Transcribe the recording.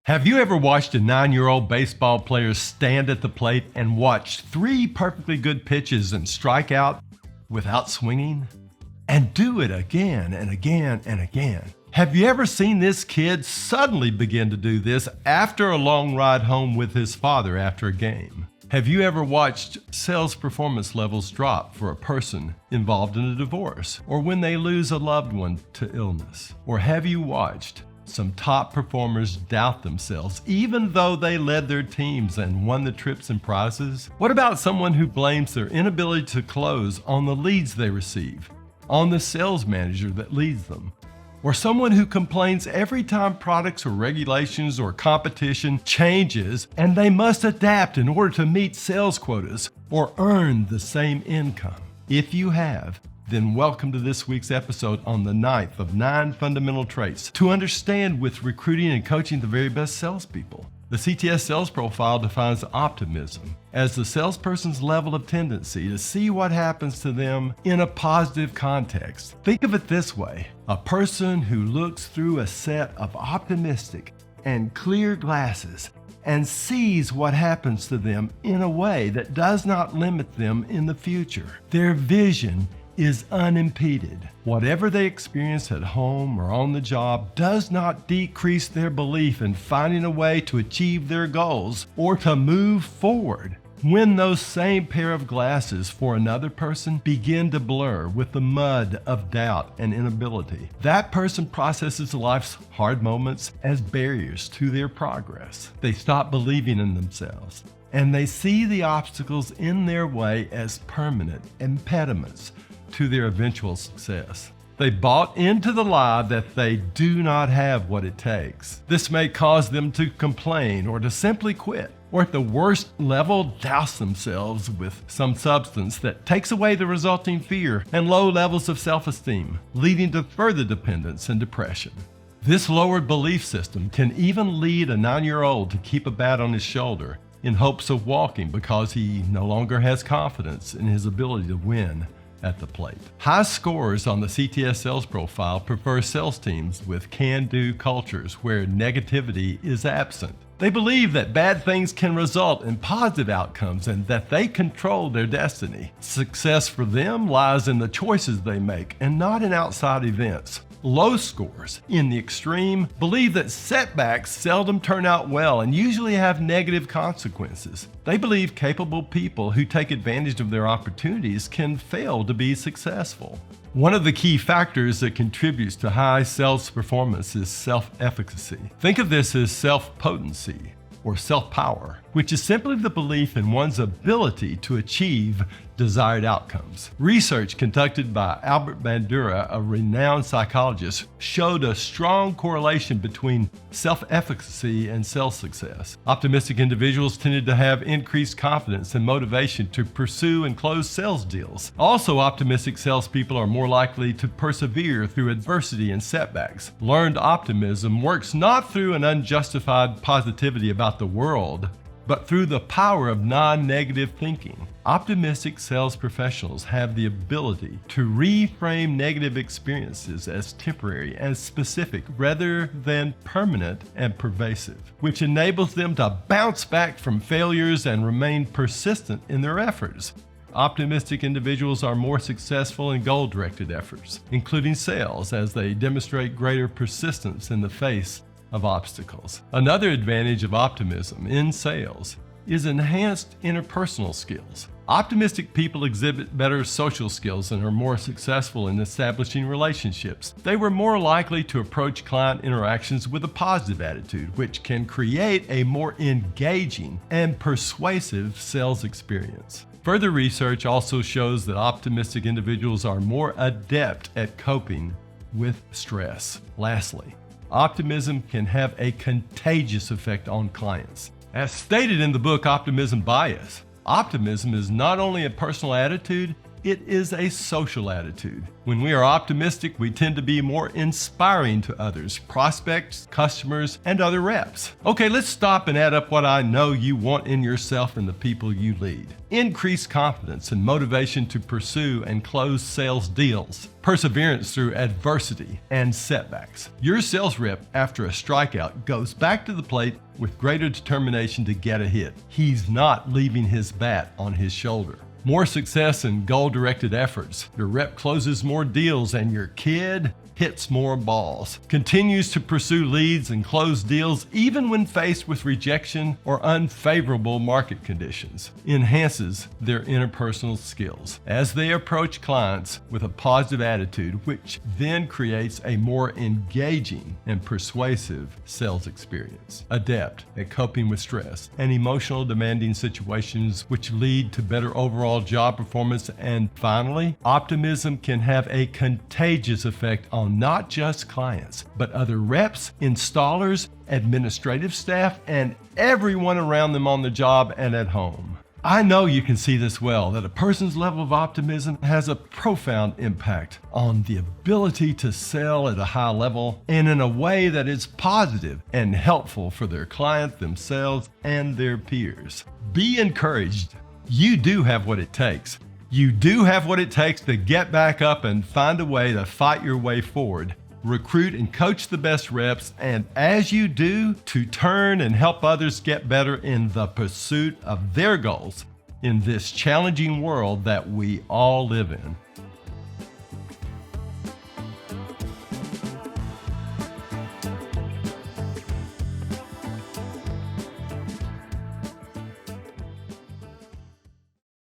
Have you ever watched a 9-year-old baseball player stand at the plate and watch 3 perfectly good pitches and strike out without swinging? And do it again and again and again. Have you ever seen this kid suddenly begin to do this after a long ride home with his father after a game? Have you ever watched sales performance levels drop for a person involved in a divorce, or when they lose a loved one to illness? Or have you watched some top performers doubt themselves even though they led their teams and won the trips and prizes? What about someone who blames their inability to close on the leads they receive, on the sales manager that leads them? Or someone who complains every time products or regulations or competition changes and they must adapt in order to meet sales quotas or earn the same income? If you have, then welcome to this week's episode on the 9th of 9 fundamental traits to understand with recruiting and coaching the very best salespeople. The CTS Sales Profile defines optimism as the salesperson's level of tendency to see what happens to them in a positive context. Think of it this way: a person who looks through a set of optimistic and clear glasses and sees what happens to them in a way that does not limit them in the future. Their vision is unimpeded. Whatever they experience at home or on the job does not decrease their belief in finding a way to achieve their goals or to move forward. When those same pair of glasses for another person begin to blur with the mud of doubt and inability, that person processes life's hard moments as barriers to their progress. They stop believing in themselves, and they see the obstacles in their way as permanent impediments to their eventual success. They bought into the lie that they do not have what it takes. This may cause them to complain or to simply quit, or at the worst level, douse themselves with some substance that takes away the resulting fear and low levels of self-esteem, leading to further dependence and depression. This lowered belief system can even lead a 9-year-old to keep a bat on his shoulder in hopes of walking because he no longer has confidence in his ability to win at the plate. High scores on the CTS Sales Profile prefer sales teams with can-do cultures where negativity is absent. They believe that bad things can result in positive outcomes and that they control their destiny. Success for them lies in the choices they make and not in outside events. Low scores, in the extreme, believe that setbacks seldom turn out well and usually have negative consequences. They believe capable people who take advantage of their opportunities can fail to be successful. One of the key factors that contributes to high sales performance is self-efficacy. Think of this as self-potency or self-power, which is simply the belief in one's ability to achieve desired outcomes. Research conducted by Albert Bandura, a renowned psychologist, showed a strong correlation between self-efficacy and sales success. Optimistic individuals tended to have increased confidence and motivation to pursue and close sales deals. Also, optimistic salespeople are more likely to persevere through adversity and setbacks. Learned optimism works not through an unjustified positivity about the world, but through the power of non-negative thinking. Optimistic sales professionals have the ability to reframe negative experiences as temporary and specific rather than permanent and pervasive, which enables them to bounce back from failures and remain persistent in their efforts. Optimistic individuals are more successful in goal-directed efforts, including sales, as they demonstrate greater persistence in the face of obstacles. Another advantage of optimism in sales is enhanced interpersonal skills. Optimistic people exhibit better social skills and are more successful in establishing relationships. They were more likely to approach client interactions with a positive attitude, which can create a more engaging and persuasive sales experience. Further research also shows that optimistic individuals are more adept at coping with stress. Lastly, optimism can have a contagious effect on clients. As stated in the book Optimism Bias, optimism is not only a personal attitude, it is a social attitude. When we are optimistic, we tend to be more inspiring to others, prospects, customers, and other reps. Okay, let's stop and add up what I know you want in yourself and the people you lead. Increased confidence and motivation to pursue and close sales deals. Perseverance through adversity and setbacks. Your sales rep, after a strikeout, goes back to the plate with greater determination to get a hit. He's not leaving his bat on his shoulder. More success and goal-directed efforts. Your rep closes more deals and your kid hits more balls. Continues to pursue leads and close deals even when faced with rejection or unfavorable market conditions. Enhances their interpersonal skills as they approach clients with a positive attitude, which then creates a more engaging and persuasive sales experience. Adept at coping with stress and emotional demanding situations, which lead to better overall job performance. And finally, optimism can have a contagious effect on not just clients, but other reps, installers, administrative staff, and everyone around them on the job and at home. I know you can see this well, that a person's level of optimism has a profound impact on the ability to sell at a high level and in a way that is positive and helpful for their client, themselves, and their peers. Be encouraged. You do have what it takes. You do have what it takes to get back up and find a way to fight your way forward. Recruit and coach the best reps, and as you do, to turn and help others get better in the pursuit of their goals in this challenging world that we all live in.